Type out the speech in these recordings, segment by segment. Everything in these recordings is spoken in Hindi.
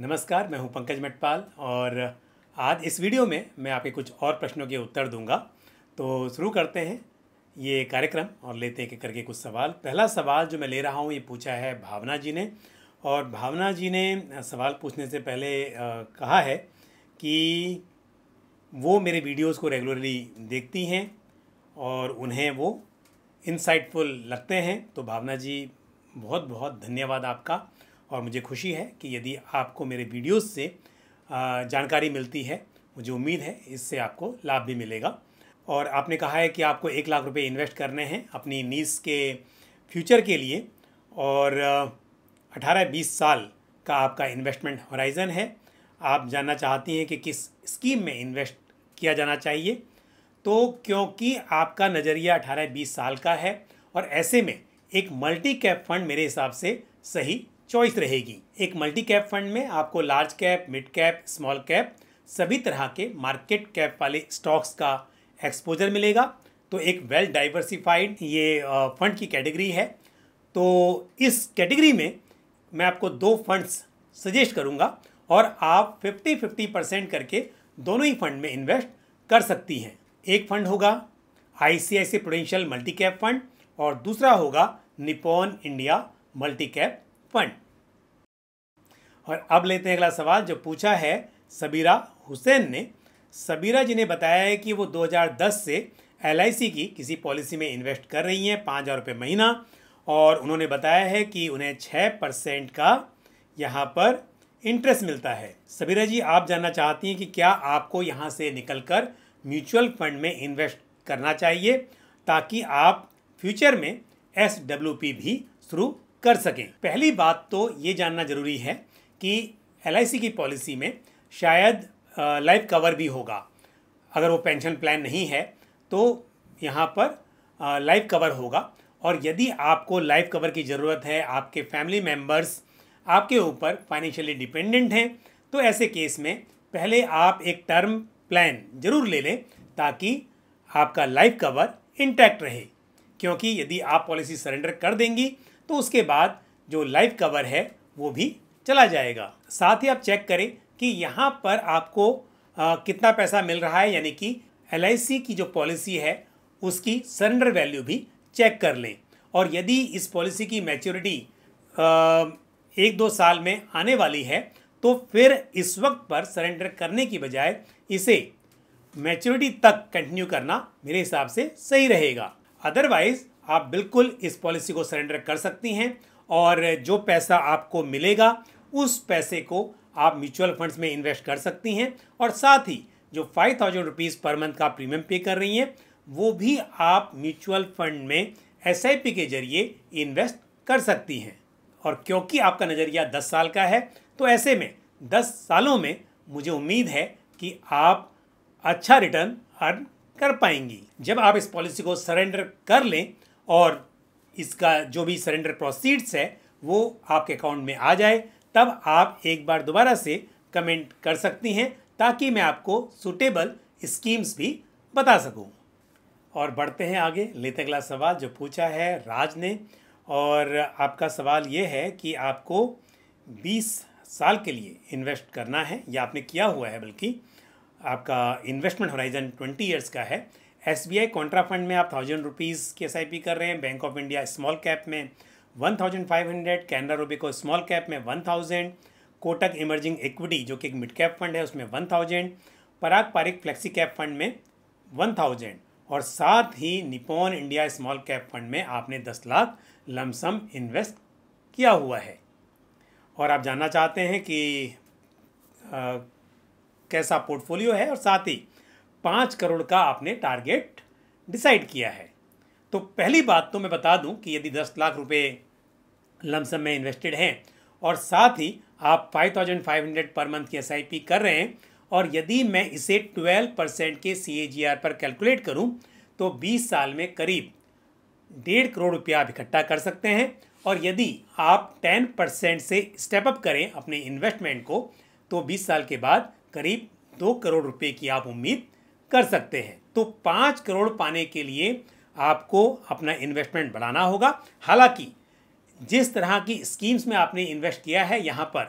नमस्कार, मैं हूं पंकज मटपाल और आज इस वीडियो में मैं आपके कुछ और प्रश्नों के उत्तर दूंगा। तो शुरू करते हैं ये कार्यक्रम और लेते हैं करके कुछ सवाल। पहला सवाल जो मैं ले रहा हूं ये पूछा है भावना जी ने, और भावना जी ने सवाल पूछने से पहले कहा है कि वो मेरे वीडियोस को रेगुलरली देखती हैं और उन्हें वो इंसाइटफुल लगते हैं। तो भावना जी, बहुत बहुत धन्यवाद आपका। और मुझे खुशी है कि यदि आपको मेरे वीडियोस से जानकारी मिलती है, मुझे उम्मीद है इससे आपको लाभ भी मिलेगा। और आपने कहा है कि आपको 1 लाख रुपए इन्वेस्ट करने हैं अपनी नीस के फ्यूचर के लिए, और 18-20 साल का आपका इन्वेस्टमेंट होराइज़न है। आप जानना चाहती हैं कि किस स्कीम में इन्वेस्ट किया जाना चाहिए। तो क्योंकि आपका नज़रिया 18-20 साल का है और ऐसे में एक मल्टी कैप फंड मेरे हिसाब से सही चॉइस रहेगी। एक मल्टी कैप फंड में आपको large cap, mid cap, small cap सभी तरह के मार्केट कैप वाले स्टॉक्स का एक्सपोजर मिलेगा। तो एक वेल डाइवर्सिफाइड ये फंड की कैटेगरी है। तो इस कैटेगरी में मैं आपको 2 फंड्स सजेस्ट करूंगा और आप 50-50% करके दोनों ही फंड में इन्वेस्ट कर सकती हैं। एक फंड होगा ICICI prudential multi cap fund और दूसरा होगा Nippon India multi cap fund. और अब लेते हैं अगला सवाल जो पूछा है सबीरा हुसैन ने। सबीरा जी ने बताया है कि वो 2010 से LIC की किसी पॉलिसी में इन्वेस्ट कर रही हैं 5,000 रुपये महीना, और उन्होंने बताया है कि उन्हें 6% का यहाँ पर इंटरेस्ट मिलता है। सबीरा जी, आप जानना चाहती हैं कि क्या आपको यहाँ से निकलकर म्यूचुअल फंड में इन्वेस्ट करना चाहिए ताकि आप फ्यूचर में SWP भी शुरू कर सकें। पहली बात तो ये जानना ज़रूरी है कि LIC की पॉलिसी में शायद लाइफ कवर भी होगा। अगर वो पेंशन प्लान नहीं है तो यहाँ पर लाइफ कवर होगा, और यदि आपको लाइफ कवर की ज़रूरत है, आपके फैमिली मेम्बर्स आपके ऊपर फाइनेंशियली डिपेंडेंट हैं, तो ऐसे केस में पहले आप एक टर्म प्लान ज़रूर ले लें ताकि आपका लाइफ कवर इंटैक्ट रहे। क्योंकि यदि आप पॉलिसी सरेंडर कर देंगी तो उसके बाद जो लाइफ कवर है वो भी चला जाएगा। साथ ही आप चेक करें कि यहाँ पर आपको कितना पैसा मिल रहा है, यानी कि LIC की जो पॉलिसी है उसकी सरेंडर वैल्यू भी चेक कर लें। और यदि इस पॉलिसी की मैच्योरिटी 1-2 साल में आने वाली है तो फिर इस वक्त पर सरेंडर करने की बजाय इसे मैच्योरिटी तक कंटिन्यू करना मेरे हिसाब से सही रहेगा। अदरवाइज आप बिल्कुल इस पॉलिसी को सरेंडर कर सकती हैं और जो पैसा आपको मिलेगा उस पैसे को आप म्यूचुअल फंड्स में इन्वेस्ट कर सकती हैं, और साथ ही जो 5,000 रुपीज़ पर मंथ का प्रीमियम पे कर रही हैं वो भी आप म्यूचुअल फंड में SIP के जरिए इन्वेस्ट कर सकती हैं। और क्योंकि आपका नज़रिया 10 साल का है तो ऐसे में 10 सालों में मुझे उम्मीद है कि आप अच्छा रिटर्न अर्न कर पाएंगी। जब आप इस पॉलिसी को सरेंडर कर लें और इसका जो भी सरेंडर प्रोसीड्स है वो आपके अकाउंट में आ जाए, तब आप एक बार दोबारा से कमेंट कर सकती हैं ताकि मैं आपको सूटेबल स्कीम्स भी बता सकूं। और बढ़ते हैं आगे, लेते अगला सवाल जो पूछा है राज ने। और आपका सवाल ये है कि आपको 20 साल के लिए इन्वेस्ट करना है, या आपने किया हुआ है, बल्कि आपका इन्वेस्टमेंट होराइजन 20 ईयर्स का है। SBI कॉन्ट्रा फंड में आप 1,000 रुपीज़ की SIP कर रहे हैं, bank of India small cap में 1,500, कैनरा रोबेको स्मॉल कैप में 1,000, कोटक इमर्जिंग इक्विटी जो कि एक मिड कैप फंड है उसमें 1,000, Parag Parikh flexi cap fund में 1,000, और साथ ही Nippon India small cap fund में आपने 10 लाख लमसम इन्वेस्ट किया हुआ है। और आप जानना चाहते हैं कि कैसा पोर्टफोलियो है, और साथ ही 5 करोड़ का आपने टारगेट डिसाइड किया है। तो पहली बात तो मैं बता दूं कि यदि 10 लाख रुपए लमसम में इन्वेस्टेड हैं और साथ ही आप 5,500 पर मंथ की SIP कर रहे हैं, और यदि मैं इसे 12% के CAGR पर कैलकुलेट करूं तो 20 साल में करीब 1.5 करोड़ रुपया आप इकट्ठा कर सकते हैं। और यदि आप 10% से स्टेप अप करें अपने इन्वेस्टमेंट को तो 20 साल के बाद करीब 2 करोड़ रुपए की आप उम्मीद कर सकते हैं। तो 5 करोड़ पाने के लिए आपको अपना इन्वेस्टमेंट बढ़ाना होगा। हालांकि जिस तरह की स्कीम्स में आपने इन्वेस्ट किया है यहाँ पर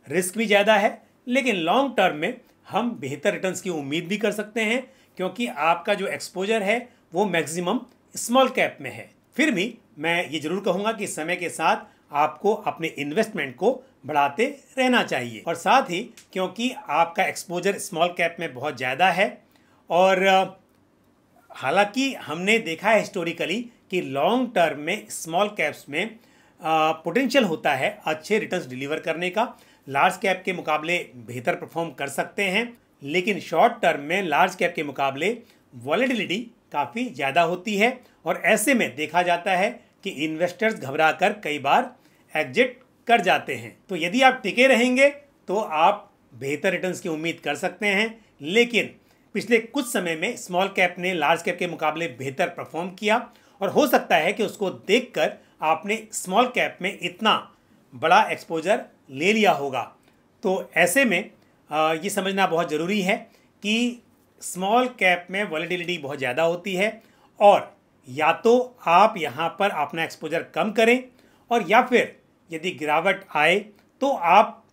रिस्क भी ज़्यादा है, लेकिन लॉन्ग टर्म में हम बेहतर रिटर्न्स की उम्मीद भी कर सकते हैं, क्योंकि आपका जो एक्सपोजर है वो मैक्सिमम स्मॉल कैप में है। फिर भी मैं ये जरूर कहूँगा कि समय के साथ आपको अपने इन्वेस्टमेंट को बढ़ाते रहना चाहिए, और साथ ही क्योंकि आपका एक्सपोजर स्मॉल कैप में बहुत ज़्यादा है, और हालांकि हमने देखा है हिस्टोरिकली कि लॉन्ग टर्म में स्मॉल कैप्स में पोटेंशियल होता है अच्छे रिटर्न्स डिलीवर करने का, लार्ज कैप के मुकाबले बेहतर परफॉर्म कर सकते हैं, लेकिन शॉर्ट टर्म में लार्ज कैप के मुकाबले वॉलेटिलिटी काफ़ी ज़्यादा होती है, और ऐसे में देखा जाता है कि इन्वेस्टर्स घबराकर कई बार एग्जिट कर जाते हैं। तो यदि आप टिके रहेंगे तो आप बेहतर रिटर्न्स की उम्मीद कर सकते हैं, लेकिन पिछले कुछ समय में स्मॉल कैप ने लार्ज कैप के मुकाबले बेहतर परफॉर्म किया, और हो सकता है कि उसको देखकर आपने स्मॉल कैप में इतना बड़ा एक्सपोजर ले लिया होगा। तो ऐसे में ये समझना बहुत ज़रूरी है कि स्मॉल कैप में वॉलेटिलिटी बहुत ज़्यादा होती है, और या तो आप यहाँ पर अपना एक्सपोजर कम करें, और या फिर यदि गिरावट आए तो आप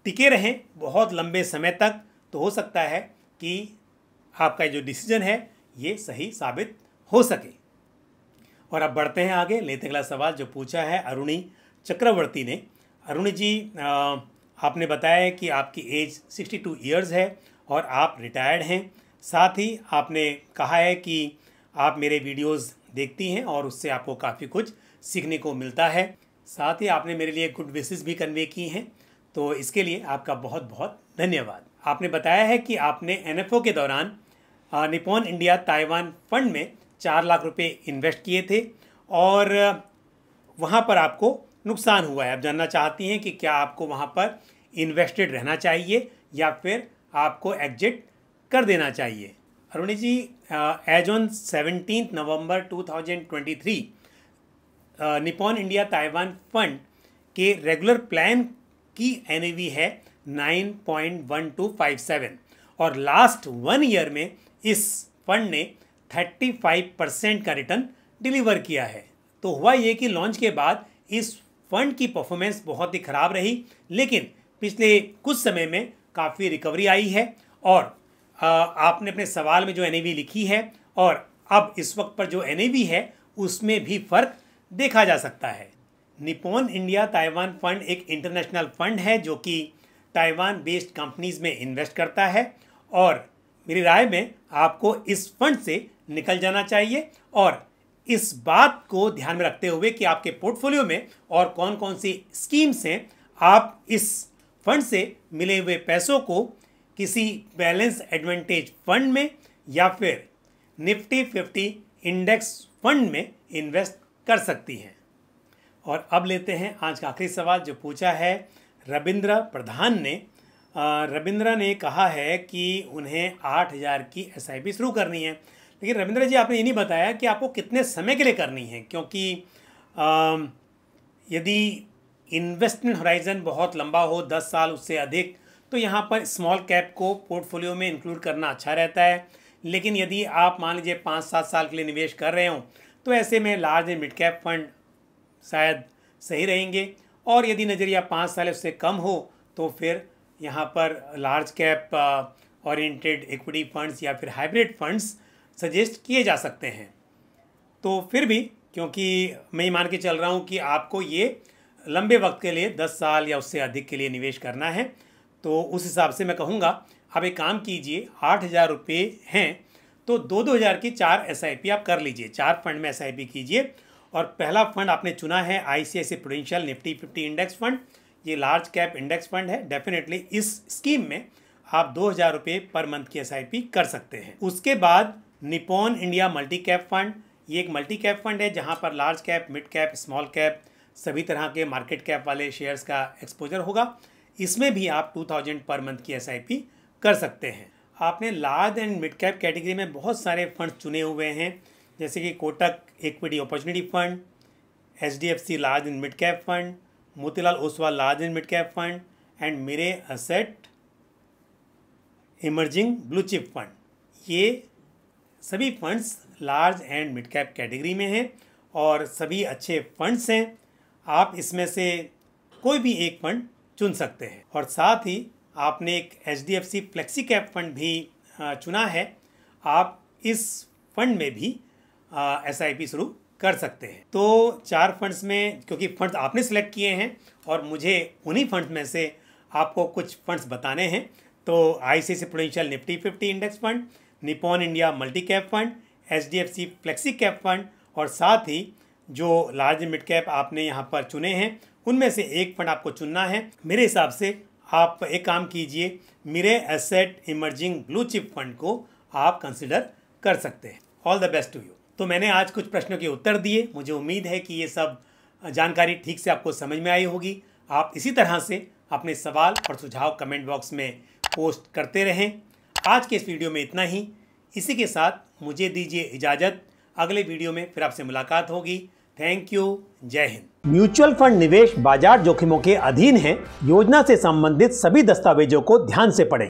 टिके रहें बहुत लंबे समय तक, तो हो सकता है कि आपका जो डिसीजन है ये सही साबित हो सके। और अब बढ़ते हैं आगे, लेते अगला सवाल जो पूछा है अरुणी चक्रवर्ती ने। अरुणी जी, आपने बताया कि आपकी एज 62 ईयर्स है और आप रिटायर्ड हैं। साथ ही आपने कहा है कि आप मेरे वीडियोस देखती हैं और उससे आपको काफ़ी कुछ सीखने को मिलता है। साथ ही आपने मेरे लिए गुड विशेस भी कन्वे की हैं, तो इसके लिए आपका बहुत बहुत धन्यवाद। आपने बताया है कि आपने NFO के दौरान निप्पॉन इंडिया ताइवान फंड में 4 लाख रुपए इन्वेस्ट किए थे, और वहाँ पर आपको नुकसान हुआ है। आप जानना चाहती हैं कि क्या आपको वहाँ पर इन्वेस्टेड रहना चाहिए या फिर आपको एग्जिट कर देना चाहिए। Aruni ji, as on 17 November 2023 Nippon India Taiwan fund के रेगुलर प्लान की NAV है 9.1257, और लास्ट 1 ईयर में इस फंड ने 35% का रिटर्न डिलीवर किया है। तो हुआ ये कि लॉन्च के बाद इस फंड की परफॉर्मेंस बहुत ही ख़राब रही, लेकिन पिछले कुछ समय में काफ़ी रिकवरी आई है, और आपने अपने सवाल में जो NAV लिखी है और अब इस वक्त पर जो NAV है उसमें भी फ़र्क देखा जा सकता है। निप्पॉन इंडिया ताइवान फंड एक इंटरनेशनल फंड है जो कि ताइवान बेस्ड कंपनीज में इन्वेस्ट करता है, और मेरी राय में आपको इस फंड से निकल जाना चाहिए, और इस बात को ध्यान में रखते हुए कि आपके पोर्टफोलियो में और कौन कौन सी स्कीम्स हैं, आप इस फंड से मिले हुए पैसों को किसी बैलेंस एडवांटेज फंड में या फिर निफ्टी 50 इंडेक्स फंड में इन्वेस्ट कर सकती हैं। और अब लेते हैं आज का आखिरी सवाल जो पूछा है रविंद्र प्रधान ने। रविंद्र ने कहा है कि उन्हें 8,000 की SIP शुरू करनी है, लेकिन रविंद्र जी आपने ये नहीं बताया कि आपको कितने समय के लिए करनी है, क्योंकि यदि इन्वेस्टमेंट होराइजन बहुत लंबा हो 10 साल उससे अधिक, तो यहाँ पर स्मॉल कैप को पोर्टफोलियो में इंक्लूड करना अच्छा रहता है। लेकिन यदि आप मान लीजिए 5-7 साल के लिए निवेश कर रहे हों, तो ऐसे में large and mid cap fund शायद सही रहेंगे, और यदि नज़रिया 5 साल उससे कम हो तो फिर यहाँ पर large cap oriented equity funds या फिर हाइब्रिड फंड्स सजेस्ट किए जा सकते हैं। तो फिर भी क्योंकि मैं ये मान के चल रहा हूँ कि आपको ये लंबे वक्त के लिए 10 साल या उससे अधिक के लिए निवेश करना है, तो उस हिसाब से मैं कहूँगा आप एक काम कीजिए, 8,000 रुपये हैं तो 2-2 हज़ार की 4 SIP आप कर लीजिए, 4 फंड में SIP कीजिए। और पहला फंड आपने चुना है ICICI prudential Nifty 50 index fund, ये लार्ज कैप इंडेक्स फंड है। डेफिनेटली इस स्कीम में आप 2,000 रुपये पर मंथ की SIP कर सकते हैं। उसके बाद Nippon India multi cap fund, ये एक मल्टी कैप फंड है जहाँ पर large cap, mid cap, small cap सभी तरह के मार्केट कैप वाले शेयर्स का एक्सपोजर होगा। इसमें भी आप 2,000 पर मंथ की SIP कर सकते हैं। आपने large and mid cap category में बहुत सारे फंड चुने हुए हैं, जैसे कि Kotak equity opportunity fund, HDFC large and mid cap fund, Motilal Oswal large and mid cap fund and Mirae asset emerging blue chip fund. ये सभी funds large and mid cap category में हैं और सभी अच्छे फंड्स हैं। आप इसमें से कोई भी एक फंड चुन सकते हैं। और साथ ही आपने एक HDFC फ्लेक्सी कैप फंड भी चुना है, आप इस फंड में भी SIP शुरू कर सकते हैं। तो 4 फंड्स में, क्योंकि फंड्स आपने सेलेक्ट किए हैं और मुझे उन्हीं फंड्स में से आपको कुछ फंड्स बताने हैं, तो ICICI prudential Nifty 50 index fund, Nippon India multi cap fund, HDFC flexi cap fund, और साथ ही जो लार्ज मिड कैप आपने यहाँ पर चुने हैं उनमें से एक फंड आपको चुनना है। मेरे हिसाब से आप एक काम कीजिए, मेरे asset emerging blue chip fund को आप कंसिडर कर सकते हैं। All the best to you. तो मैंने आज कुछ प्रश्नों के उत्तर दिए, मुझे उम्मीद है कि ये सब जानकारी ठीक से आपको समझ में आई होगी। आप इसी तरह से अपने सवाल और सुझाव कमेंट बॉक्स में पोस्ट करते रहें। आज के इस वीडियो में इतना ही। इसी के साथ मुझे दीजिए इजाज़त, अगले वीडियो में फिर आपसे मुलाकात होगी। थैंक यू, जय हिंद। म्यूचुअल फंड निवेश बाजार जोखिमों के अधीन है। योजना से संबंधित सभी दस्तावेजों को ध्यान से पढ़ें।